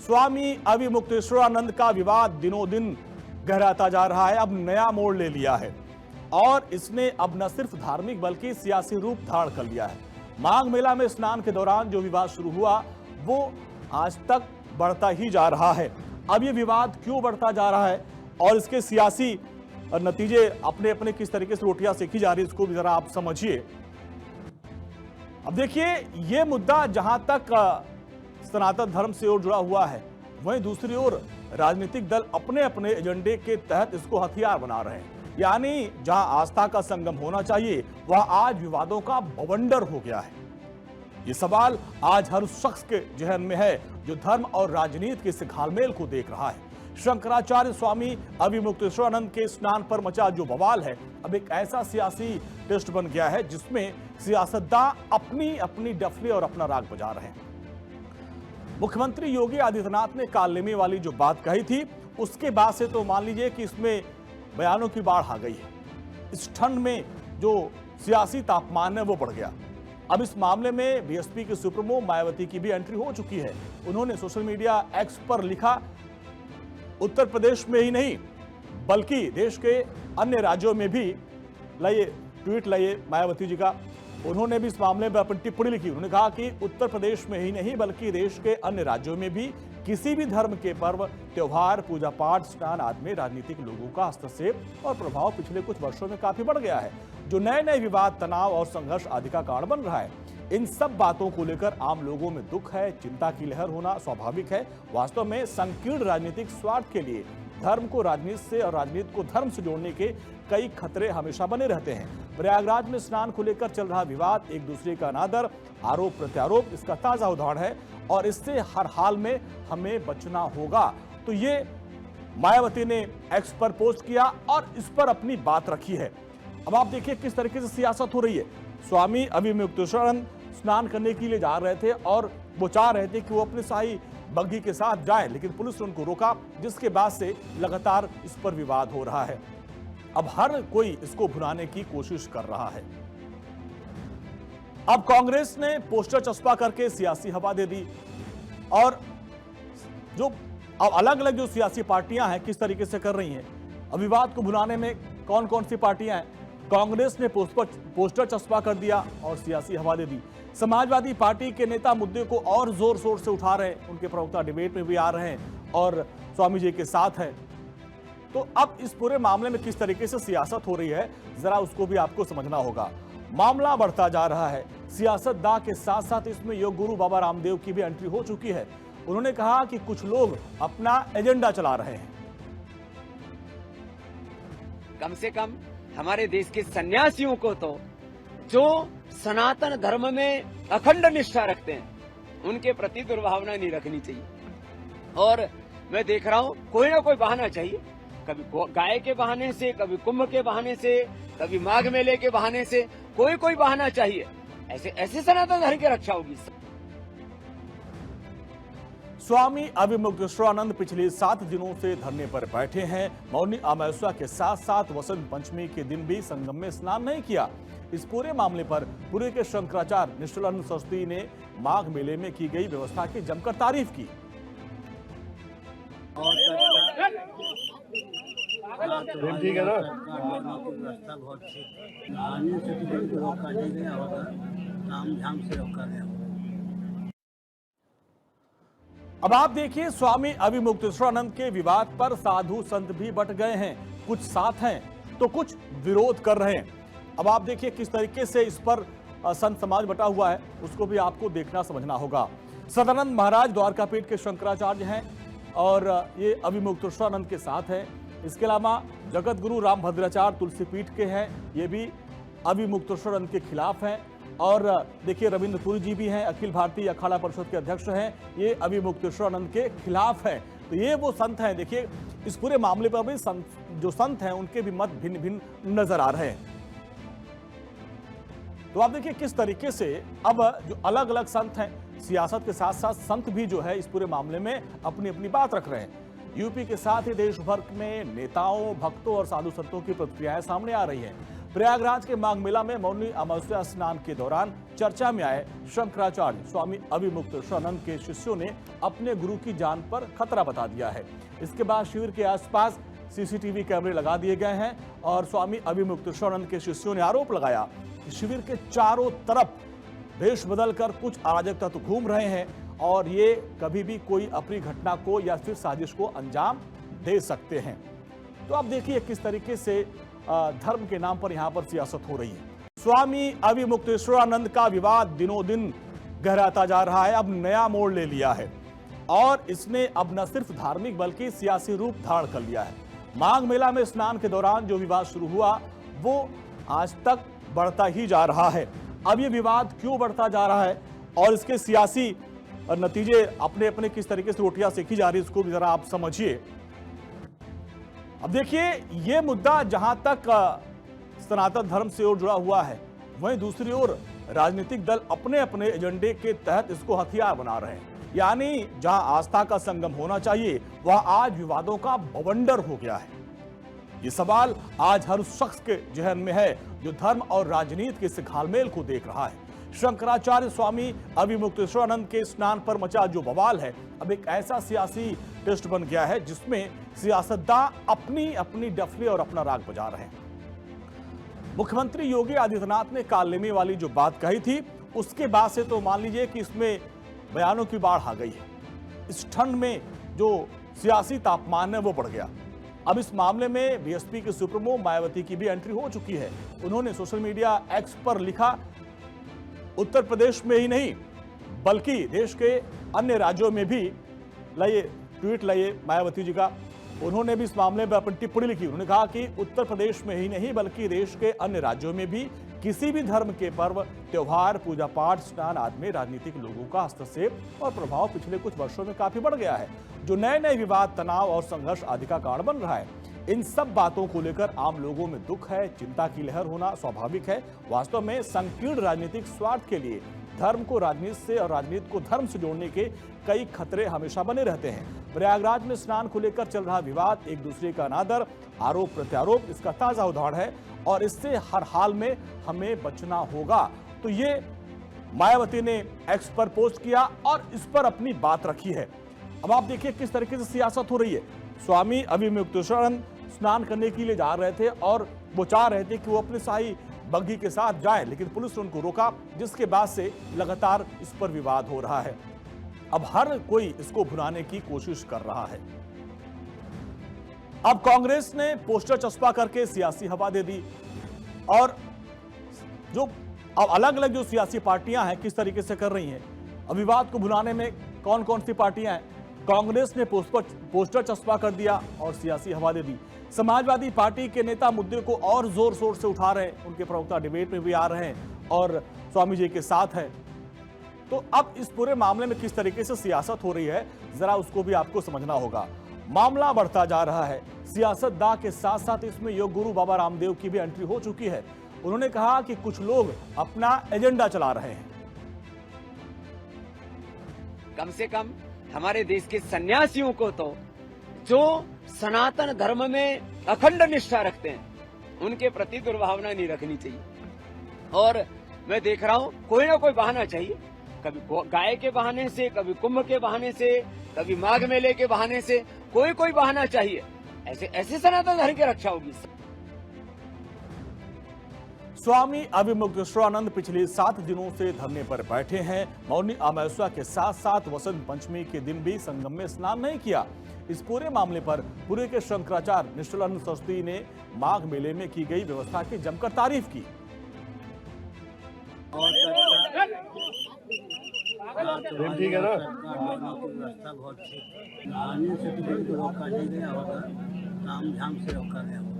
स्वामी अविमुक्तेश्वरानंद का विवाद दिनों दिन गहराता जा रहा है, अब नया मोड़ ले लिया है और इसने अब न सिर्फ धार्मिक बल्कि सियासी रूप धारण कर लिया है। माघ मेला में स्नान के दौरान जो विवाद शुरू हुआ वो आज तक बढ़ता ही जा रहा है। अब ये विवाद क्यों बढ़ता जा रहा है और इसके सियासी नतीजे अपने अपने किस तरीके से रोटियां सेकी जा रही है, इसको भी जरा आप समझिए। अब देखिए, ये मुद्दा जहां तक सनातन धर्म से और जुड़ा हुआ है, वहीं दूसरी ओर राजनीतिक दल अपने अपने एजेंडे के तहत इसको हथियार बना रहे हैं। यानी जहां आस्था का संगम होना चाहिए वह आज विवादों का बवंडर हो गया है। ये सवाल आज हर उस शख्स के जहन में है जो धर्म और राजनीति के इस घालमेल को देख रहा है। शंकराचार्य स्वामी अविमुक्तेश्वरानंद के स्नान पर मचा जो बवाल है, अब एक ऐसा सियासी टेस्ट बन गया है जिसमें सियासतदान अपनी अपनी डफली और अपना राग बजा रहे हैं। मुख्यमंत्री योगी आदित्यनाथ ने कालनेमी वाली जो बात कही थी, उसके बाद से तो मान लीजिए कि इसमें बयानों की बाढ़ आ गई है। इस ठंड में जो सियासी तापमान है वो बढ़ गया। अब इस मामले में बीएसपी के सुप्रीमो मायावती की भी एंट्री हो चुकी है। उन्होंने सोशल मीडिया एक्स पर लिखा, उत्तर प्रदेश में ही नहीं बल्कि देश के अन्य राज्यों में भी, लाइए ट्वीट लाइए मायावती जी का, उन्होंने भी इस मामले में अपनी टिप्पणी लिखी। उन्होंने कहा कि उत्तर प्रदेश में ही नहीं बल्कि देश के अन्य राज्यों में भी किसी भी धर्म के पर्व, त्योहार, पूजा पाठ, स्नान आदि में राजनीतिक लोगों का हस्तक्षेप और प्रभाव पिछले कुछ वर्षों में काफी बढ़ गया है, जो नए नए विवाद, तनाव और संघर्ष आदि का कारण बन रहा है। इन सब बातों को लेकर आम लोगों में दुख है, चिंता की लहर होना स्वाभाविक है। वास्तव में संकीर्ण राजनीतिक स्वार्थ के लिए धर्म को राजनीति से और राजनीति को धर्म से जोड़ने के कई खतरे हमेशा बने रहते हैं। प्रयागराज में स्नान को लेकर चल रहा विवाद, एक दूसरे का अनादर, आरोप प्रत्यारोप इसका ताजा उदाहरण है और इससे हर हाल में हमें बचना होगा। तो ये मायावती ने एक्स पर पोस्ट किया और इस पर अपनी बात रखी है। अब आप देखिए किस तरीके से सियासत हो रही है। स्वामी अविमुक्तेश्वरानंद स्नान करने के लिए जा रहे थे और वो चाह रहे थे कि वो अपने शाही बग्घी के साथ जाएं, लेकिन पुलिस ने उनको रोका, जिसके बाद से लगातार इस पर विवाद हो रहा है। अब हर कोई इसको भुनाने की कोशिश कर रहा है। अब कांग्रेस ने पोस्टर चस्पा करके सियासी हवा दे दी और जो अब अलग अलग जो सियासी पार्टियां हैं किस तरीके से कर रही हैं। अब विवाद को भुनाने में कौन कौन सी पार्टियां हैं। कांग्रेस ने पोस्टर चस्पा कर दिया और सियासी हवा दे दी। समाजवादी पार्टी के नेता मुद्दे को और जोर शोर से उठा रहे हैं, उनके प्रवक्ता डिबेट में भी आ रहे हैं और स्वामी जी के साथ है। तो अब इस पूरे मामले में किस तरीके से सियासत हो रही है, जरा उसको भी आपको समझना होगा। मामला बढ़ता जा रहा है। सियासतदान के साथ साथ इसमें योग गुरु बाबा रामदेव की भी एंट्री हो चुकी है। उन्होंने कहा कि कुछ लोग अपना एजेंडा चला रहे हैं। कम से कम हमारे देश के सन्यासियों को तो जो सनातन धर्म में अखंड निष्ठा रखते हैं उनके प्रति दुर्भावना नहीं रखनी चाहिए। और मैं देख रहा हूँ कोई ना कोई बहाना चाहिए, कभी गाय के बहाने से, कभी कुंभ के बहाने से, कभी माघ मेले के बहाने से, कोई बहाना चाहिए। ऐसे सनातन धर्म की रक्षा होगी। स्वामी अविमुक्तेश्वरानंद पिछले 7 दिनों से धरने पर बैठे हैं। मौनी अमावस्या के साथ साथ वसंत पंचमी के दिन भी संगम में स्नान नहीं किया। इस पूरे मामले पर पुरी के शंकराचार्य निष्ठलानंद सरस्वती ने माघ मेले में की गई व्यवस्था की जमकर तारीफ की। ठीक है ना, अब आप देखिए, स्वामी अविमुक्तेश्वरानंद के विवाद पर साधु संत भी बट गए हैं। कुछ साथ हैं तो कुछ विरोध कर रहे हैं। अब आप देखिए किस तरीके से इस पर संत समाज बटा हुआ है, उसको भी आपको देखना समझना होगा। सदानंद महाराज द्वारका पीठ के शंकराचार्य हैं और ये अविमुक्तेश्वरानंद के साथ हैं। इसके अलावा जगत गुरु रामभद्राचार्य तुलसी पीठ के हैं, ये भी अविमुक्तेश्वरानंद के खिलाफ हैं। और देखिए रविंद्रपुरी जी भी हैं, अखिल भारतीय अखाड़ा परिषद के अध्यक्ष हैं, ये अविमुक्तेश्वरानंद के खिलाफ हैं। तो ये वो संत हैं। देखिए इस पूरे मामले पर भी जो संत हैं उनके भी मत भिन्न भिन्न नजर आ रहे हैं। तो आप देखिए किस तरीके से अब जो अलग अलग संत हैं, सियासत के साथ साथ संत भी जो है इस पूरे मामले में अपनी अपनी बात रख रहे हैं। यूपी के साथ ही देश भर में नेताओं, भक्तों और साधु संतों की प्रतिक्रियाएं सामने आ रही हैं। प्रयागराज के माघ मेला में मौनी अमावस्या स्नान के दौरान चर्चा में आए शंकराचार्य स्वामी अभिमुक्तेश्वरानंद के शिष्यों ने अपने गुरु की जान पर खतरा बता दिया है। इसके बाद शिविर के आसपास सीसीटीवी कैमरे लगा दिए गए हैं और स्वामी अभिमुक्तेश्वरानंद के शिष्यों ने आरोप लगाया कि शिविर के चारों तरफ वेश बदलकर कुछ अराजक तत्व घूम रहे हैं और ये कभी भी कोई अप्रिय घटना को या फिर साजिश को अंजाम दे सकते हैं। तो अब देखिए किस तरीके से धर्म के नाम पर यहां पर सियासत हो रही है। स्वामी अभिमुक्तेश्वरानंद का विवाद दिनों दिन गहराता जा रहा है, अब नया मोड़ ले लिया है और इसने अब न सिर्फ धार्मिक बल्कि सियासी रूप धारण कर लिया है। माघ मेला में स्नान के दौरान जो विवाद शुरू हुआ वो आज तक बढ़ता ही जा रहा है। अब ये विवाद क्यों बढ़ता जा रहा है और इसके सियासी नतीजे अपने अपने किस तरीके से रोटियां सेकी जा रही है, इसको भी जरा आप समझिए। अब देखिए, ये मुद्दा जहां तक सनातन धर्म से और जुड़ा हुआ है, वहीं दूसरी ओर राजनीतिक दल अपने अपने एजेंडे के तहत इसको हथियार बना रहे हैं। यानी जहां आस्था का संगम होना चाहिए वहां आज विवादों का बवंडर हो गया है। ये सवाल आज हर उस शख्स के जहन में है जो धर्म और राजनीति के इस घालमेल को देख रहा है। शंकराचार्य स्वामी अभिमुक्तेश्वरानंद के स्नान पर मचा जो बवाल है अब एक ऐसा सियासी टेस्ट बन गया है जिसमें सियासतदान अपनी अपनी डफली और अपना राग बजा रहे हैं। मुख्यमंत्री योगी आदित्यनाथ ने कालनेमी वाली जो बात कही थी उसके बाद से तो मान लीजिए कि इसमें बयानों की बाढ़ आ गई है। इस ठंड में जो सियासी तापमान है वो बढ़ गया। अब इस मामले में बीएसपी के सुप्रीमो मायावती की भी एंट्री हो चुकी है। उन्होंने सोशल मीडिया एक्स पर लिखा, उत्तर प्रदेश में ही नहीं बल्कि देश के अन्य राज्यों में भी लाइए ट्वीट लाइए मायावती जी का। उन्होंने भी इस मामले में अपनी टिप्पणी लिखी। उन्होंने कहा कि उत्तर प्रदेश में ही नहीं बल्कि देश के अन्य राज्यों में भी किसी भी धर्म के पर्व, त्योहार, पूजा पाठ, स्नान आदि में राजनीतिक लोगों का हस्तक्षेप और प्रभाव पिछले कुछ वर्षों में काफी बढ़ गया है, जो नए नए विवाद, तनाव और संघर्ष आदि का कारण बन रहा है। इन सब बातों को लेकर आम लोगों में दुख है, चिंता की लहर होना स्वाभाविक है। वास्तव में संकीर्ण राजनीतिक स्वार्थ के लिए धर्म को राजनीति से और राजनीति को धर्म से जोड़ने के कई खतरे हमेशा बने रहते हैं। प्रयागराज में स्नान को लेकर चल रहा विवाद, एक दूसरे का अनादर, आरोप प्रत्यारोप इसका ताजा उदाहरण है और इससे हर हाल में हमें बचना होगा। तो ये मायावती ने एक्स पर पोस्ट किया और इस पर अपनी बात रखी है। अब आप देखिए किस तरीके से सियासत हो रही है। स्वामी अभिमुक्तेश्वरानंद स्नान करने के लिए जा रहे थे और वो चाह रहे थे कि वो अपने शाही बग्घी के साथ जाए, लेकिन पुलिस ने उनको रोका, जिसके बाद से लगातार इस पर विवाद हो रहा है। अब हर कोई इसको भुनाने की कोशिश कर रहा है। अब कांग्रेस ने पोस्टर चस्पा करके सियासी हवा दे दी और जो अब अलग अलग जो सियासी पार्टियां हैं किस तरीके से कर रही हैं। अब विवाद को भुनाने में कौन कौन सी पार्टियां हैं। कांग्रेस ने पोस्टर चस्पा कर दिया और सियासी हवा दे दी। समाजवादी पार्टी के नेता मुद्दे को और जोर शोर से उठा रहे हैं, उनके प्रवक्ता डिबेट में भी आ रहे हैं और स्वामी जी के साथ है। तो अब इस पूरे मामले में किस तरीके से सियासत हो रही है जरा उसको भी आपको समझना होगा। मामला बढ़ता जा रहा है। सियासतदान के साथ साथ इसमें योग गुरु बाबा रामदेव की भी एंट्री हो चुकी है। उन्होंने कहा कि कुछ लोग अपना एजेंडा चला रहे हैं। कम से कम हमारे देश के सन्यासियों को तो जो सनातन धर्म में अखंड निष्ठा रखते हैं उनके प्रति दुर्भावना नहीं रखनी चाहिए। और मैं देख रहा हूं कोई ना कोई बहाना चाहिए, कभी गाय के बहाने से, कभी कुंभ के बहाने से, कभी माघ मेले के बहाने से, कोई बहाना चाहिए। ऐसे सनातन धर्म की रक्षा होगी। स्वामी अभिमुक्तेश्वरानंद पिछले 7 दिनों से धरने पर बैठे हैं। मौनी अमावस्या के साथ साथ वसंत पंचमी के दिन भी संगम में स्नान नहीं किया। इस पूरे मामले पर पुरी के शंकराचार्य निष्ठलानंद सरस्वती ने माघ मेले में की गई व्यवस्था की जमकर तारीफ की। ठीक है ना, व्यवस्था बहुत ठीक है। आने से तो रोका नहीं गया होगा, काम धाम से रोका गया।